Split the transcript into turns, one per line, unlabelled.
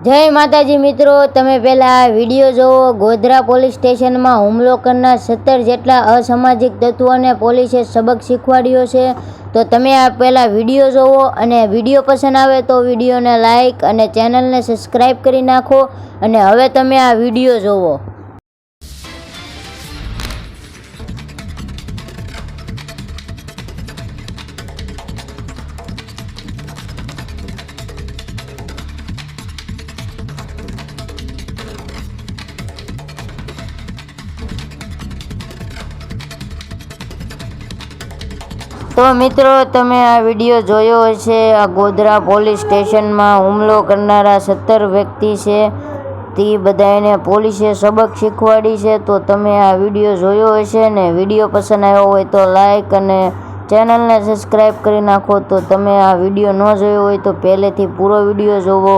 જય માતાજી મિત્રો, તમે પહેલાં આ વિડીયો જોવો। ગોધરા પોલીસ સ્ટેશનમાં હુમલો કરનાર 17 જેટલા અસામાજિક તત્વોને પોલીસે સબક શીખવાડ્યો છે। તો તમે આ પહેલાં વિડીયો જોવો અને વિડીયો પસંદ આવે તો વિડીયોને લાઇક અને ચેનલને સબસ્ક્રાઈબ કરી નાખો। અને હવે તમે આ વિડીયો જોવો। તો મિત્રો, તમે આ વિડીયો જોયો હશે। આ ગોધરા પોલીસ સ્ટેશનમાં હુમલો કરનારા 17 વ્યક્તિ છે, તે બધાને પોલીસે સબક શીખવાડી છે। તો તમે આ વિડીયો જોયો હશે ને વિડીયો પસંદ આવ્યો હોય તો લાઈક અને ચેનલને સબસ્ક્રાઈબ કરી નાખો। તો તમે આ વિડીયો ન જોયો હોય તો પહેલેથી પૂરો વિડીયો જોવો।